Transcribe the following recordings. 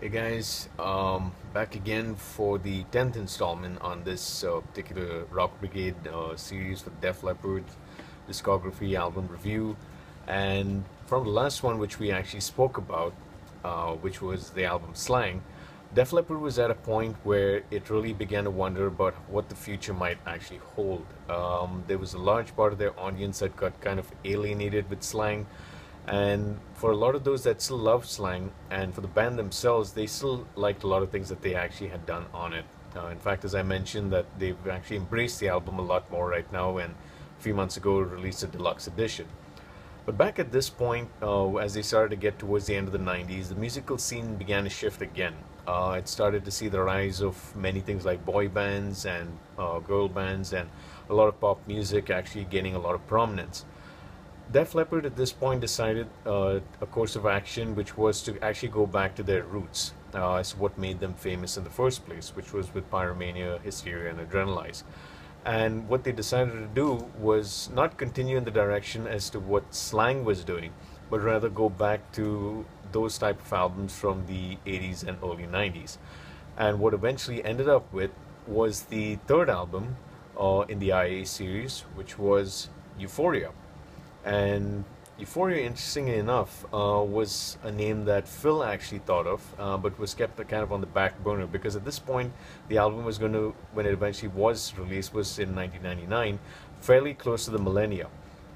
Hey guys, back again for the 10th installment on this particular Rock Brigade series for Def Leppard discography album review. And from the last one, which we actually spoke about, which was the album Slang, Def Leppard was at a point where it really began to wonder about what the future might actually hold. There was a large part of their audience that got kind of alienated with Slang, and for a lot of those that still love Slang, and for the band themselves, they still liked a lot of things that they actually had done on it. In fact, as I mentioned, that they've actually embraced the album a lot more right now, and a few months ago released a deluxe edition. But back at this point, as they started to get towards the end of the 90s, the musical scene began to shift again. It started to see the rise of many things like boy bands and girl bands, and a lot of pop music actually gaining a lot of prominence. Def Leppard at this point decided a course of action, which was to actually go back to their roots as what made them famous in the first place, which was with Pyromania, Hysteria, and Adrenalize. And what they decided to do was not continue in the direction as to what Slang was doing, but rather go back to those type of albums from the 80s and early 90s. And what eventually ended up with was the third album in the IA series, which was Euphoria. And Euphoria, interestingly enough, was a name that Phil actually thought of, but was kept kind of on the back burner because at this point, the album was going to, when it eventually was released, was in 1999, fairly close to the millennium.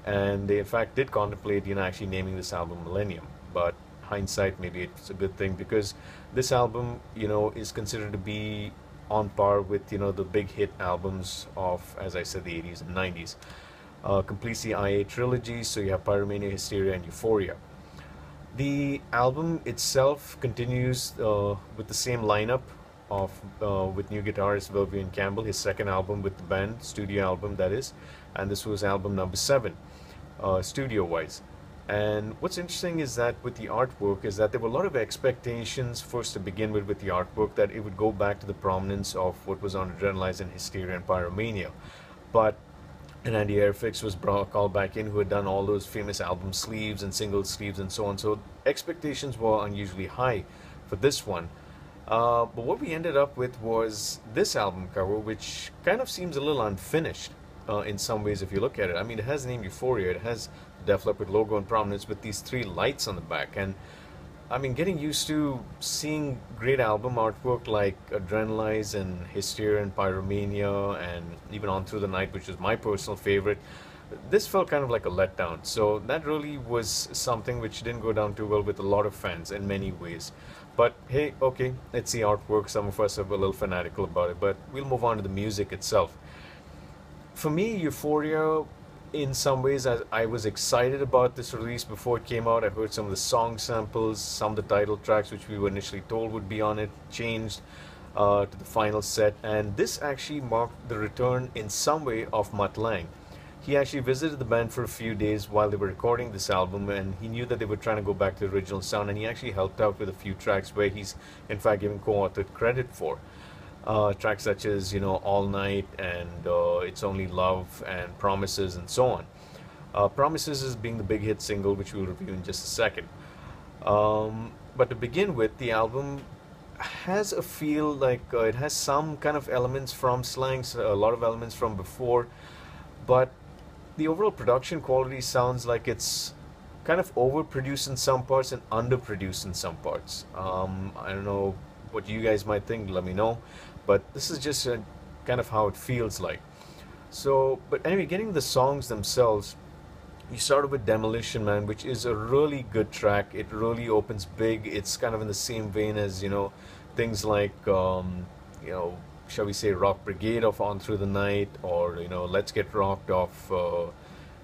And they, in fact, did contemplate, actually naming this album Millennium. But hindsight, maybe it's a good thing because this album, is considered to be on par with, the big hit albums of, as I said, the 80s and 90s. Completes the IA trilogy, so you have Pyromania, Hysteria, and Euphoria. The album itself continues with the same lineup of with new guitarist Vivian Campbell, his second album with the band, studio album that is, and this was album number 7, studio-wise. And what's interesting is that with the artwork is that there were a lot of expectations first to begin with the artwork that it would go back to the prominence of what was on Adrenalize and Hysteria and Pyromania. But Andy Airfix was called back in, who had done all those famous album sleeves and single sleeves and so on. So expectations were unusually high for this one. But what we ended up with was this album cover, which kind of seems a little unfinished in some ways if you look at it. I mean, it has the name Euphoria, it has the Def Leppard logo in prominence with these 3 lights on the back. And I mean, getting used to seeing great album artwork like Adrenalize and Hysteria and Pyromania and even On Through the Night, which is my personal favorite, this felt kind of like a letdown. So that really was something which didn't go down too well with a lot of fans in many ways. But hey, okay, it's the artwork. Some of us are a little fanatical about it, but we'll move on to the music itself. For me, Euphoria, in some ways, I was excited about this release before it came out. I heard some of the song samples, some of the title tracks which we were initially told would be on it changed to the final set, and this actually marked the return in some way of Mutt Lange. He actually visited the band for a few days while they were recording this album, and he knew that they were trying to go back to the original sound, and he actually helped out with a few tracks where he's in fact given co-authored credit for. Tracks such as All Night and It's Only Love and Promises and so on. Promises is being the big hit single, which we'll review in just a second. But to begin with, the album has a feel like it has some kind of elements from Slangs, a lot of elements from before, but the overall production quality sounds like it's kind of overproduced in some parts and underproduced in some parts. I don't know what you guys might think, let me know, but this is just kind of how it feels like. So, but anyway, getting the songs themselves, you started with Demolition Man, which is a really good track. It really opens big. It's kind of in the same vein as things like shall we say Rock Brigade of On Through the Night, or Let's Get Rocked off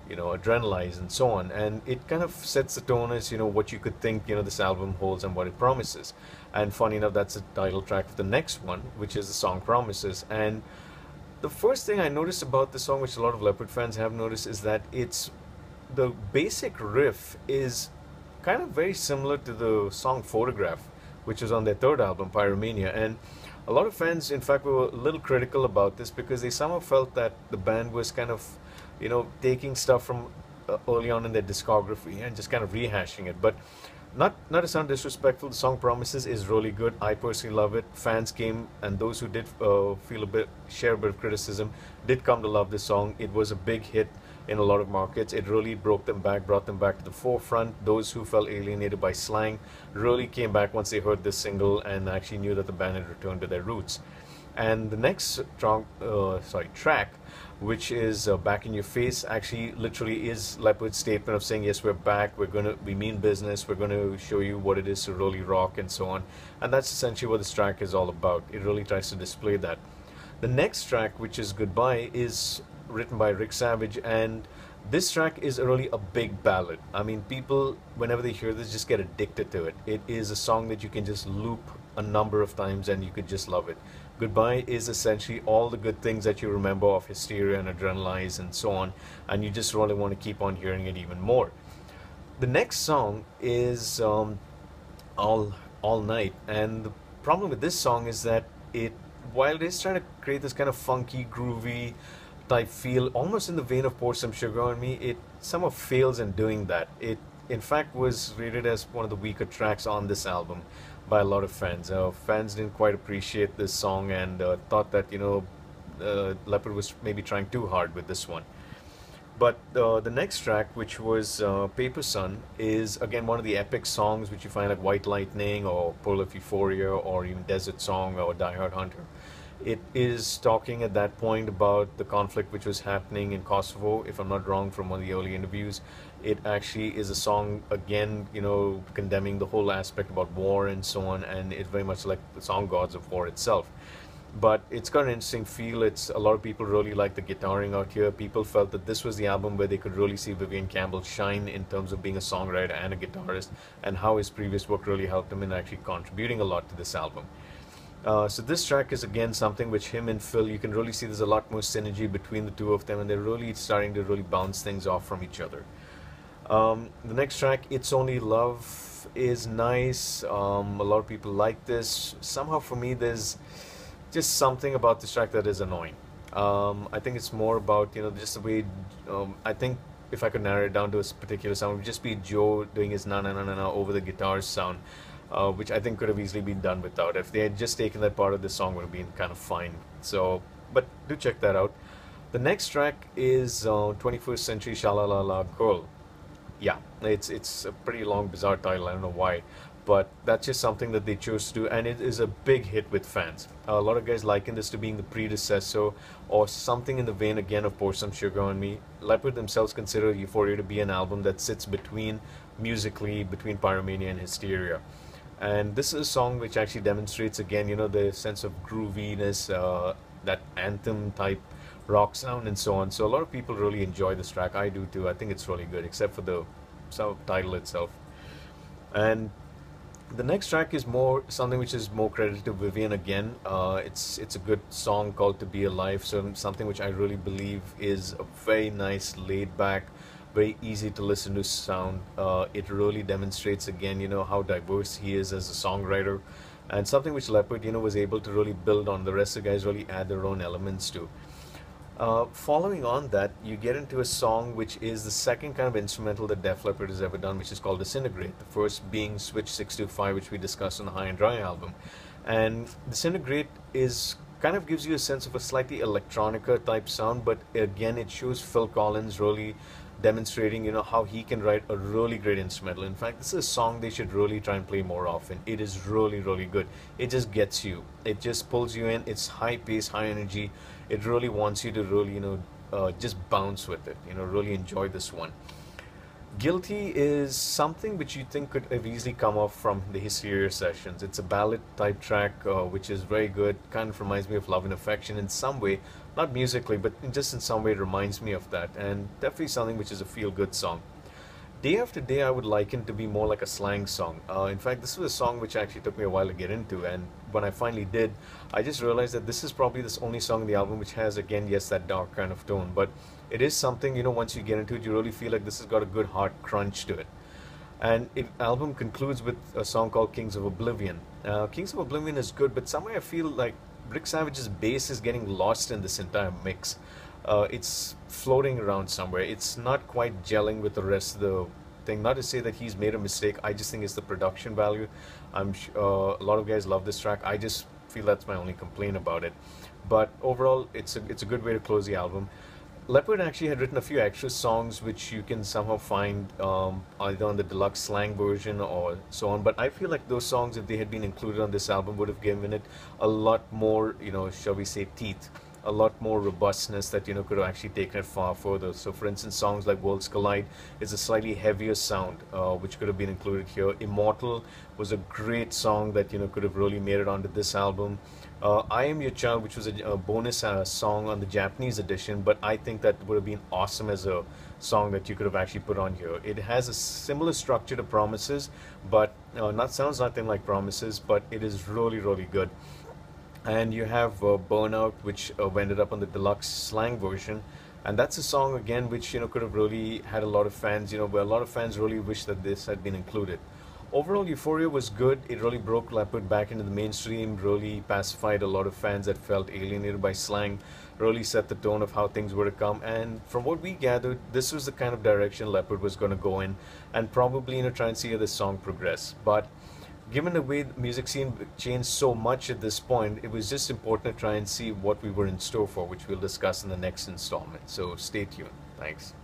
Adrenalize and so on. And it kind of sets the tone as what you could think this album holds and what it promises. And funny enough, that's the title track for the next one, which is the song Promises. And the first thing I noticed about the song, which a lot of Leopard fans have noticed, is that the basic riff is kind of very similar to the song Photograph, which was on their third album, Pyromania. And a lot of fans, in fact, were a little critical about this because they somehow felt that the band was kind of, taking stuff from early on in their discography and just kind of rehashing it. But Not to sound disrespectful, the song Promises is really good. I personally love it. Fans came, and those who did feel a bit, share a bit of criticism, did come to love this song. It was a big hit in a lot of markets. It really broke them back, brought them back to the forefront. Those who felt alienated by slang really came back once they heard this single and actually knew that the band had returned to their roots. And the next track, which is Back in Your Face, actually literally is Leppard's statement of saying, yes, we're back, we mean business, we're gonna show you what it is to really rock and so on. And that's essentially what this track is all about. It really tries to display that. The next track, which is Goodbye, is written by Rick Savage, and this track is really a big ballad. I mean, people, whenever they hear this, just get addicted to it. It is a song that you can just loop a number of times and you could just love it. Goodbye is essentially all the good things that you remember of Hysteria and Adrenalize and so on, and you just really want to keep on hearing it even more. The next song is All Night, and the problem with this song is that while it is trying to create this kind of funky, groovy type feel, almost in the vein of Pour Some Sugar on Me, it somehow fails in doing that. It, in fact, was rated as one of the weaker tracks on this album by a lot of fans. Fans didn't quite appreciate this song and thought that, Leppard was maybe trying too hard with this one. But the next track, which was Paper Sun, is again one of the epic songs which you find like White Lightning or Leppard Euphoria or even Desert Song or Die Hard Hunter. It is talking at that point about the conflict which was happening in Kosovo, if I'm not wrong from one of the early interviews. It actually is a song, again, condemning the whole aspect about war and so on, and it's very much like the song Gods of War itself. But it's got an interesting feel. A lot of people really like the guitaring out here. People felt that this was the album where they could really see Vivian Campbell shine in terms of being a songwriter and a guitarist, and how his previous work really helped him in actually contributing a lot to this album. So this track is again something which him and Phil, you can really see there's a lot more synergy between the two of them, and they're really starting to really bounce things off from each other. The next track, It's Only Love, is nice. A lot of people like this. Somehow for me there's just something about this track that is annoying. I think it's more about, just the way, I think if I could narrow it down to a particular sound, it would just be Joe doing his na na na na na over the guitar sound. Which I think could have easily been done without. If they had just taken that part of the song, would have been kind of fine. So, but do check that out. The next track is 21st Century Sha-La-La-La Girl. Yeah, it's a pretty long, bizarre title. I don't know why, but that's just something that they chose to do, and it is a big hit with fans. A lot of guys liken this to being the predecessor or something in the vein again of Pour Some Sugar on Me. Leppard themselves consider Euphoria to be an album that sits musically between Pyromania and Hysteria. And this is a song which actually demonstrates again, the sense of grooviness, that anthem type rock sound and so on. So a lot of people really enjoy this track. I do too. I think it's really good, except for the subtitle itself. And the next track is something which is more credited to Vivian again. It's a good song called To Be Alive, so something which I really believe is a very nice, laid back, very easy to listen to sound. It really demonstrates again, how diverse he is as a songwriter, and something which Leppard, was able to really build on. The rest of the guys really add their own elements to. Following on that, you get into a song which is the second kind of instrumental that Def Leppard has ever done, which is called Disintegrate. The first being Switch 625, which we discussed on the High and Dry album. And Disintegrate kind of gives you a sense of a slightly electronica type sound, but again, it shows Phil Collins really demonstrating, how he can write a really great instrumental. In fact, this is a song they should really try and play more often. It is really, really good. It just gets you. It just pulls you in. It's high pace, high energy. It really wants you to really, just bounce with it. Really enjoy this one. Guilty is something which you think could have easily come off from the Hysteria sessions. It's a ballad type track, which is very good. Kind of reminds me of Love and Affection in some way. Not musically, but just in some way it reminds me of that. And definitely something which is a feel-good song. Day After Day I would liken to be more like a slang song. In fact, this was a song which actually took me a while to get into, and when I finally did, I just realized that this is probably the only song in the album which has, again, yes, that dark kind of tone, but it is something, once you get into it, you really feel like this has got a good heart crunch to it. And the album concludes with a song called Kings of Oblivion. Kings of Oblivion is good, but somehow I feel like Rick Savage's bass is getting lost in this entire mix. It's floating around somewhere. It's not quite gelling with the rest of the thing. Not to say that he's made a mistake. I just think it's the production value. A lot of guys love this track. I just feel that's my only complaint about it. But overall, it's a good way to close the album. Leppard actually had written a few extra songs which you can somehow find either on the deluxe slang version or so on. But I feel like those songs, if they had been included on this album, would have given it a lot more, shall we say, teeth, a lot more robustness that could have actually taken it far further. So, for instance, songs like Worlds Collide is a slightly heavier sound, which could have been included here. Immortal was a great song that could have really made it onto this album. I Am Your Child, which was a bonus song on the Japanese edition, but I think that would have been awesome as a song that you could have actually put on here. It has a similar structure to Promises, but sounds nothing like Promises, but it is really, really good. And you have Burnout, which ended up on the deluxe slang version, and that's a song again which could have really had a lot of fans. Where a lot of fans really wish that this had been included. Overall, Euphoria was good. It really broke Leppard back into the mainstream, really pacified a lot of fans that felt alienated by slang, really set the tone of how things were to come. And from what we gathered, this was the kind of direction Leppard was going to go in, and probably try and see how this song progress. But given the way the music scene changed so much at this point, it was just important to try and see what we were in store for, which we'll discuss in the next installment. So stay tuned. Thanks.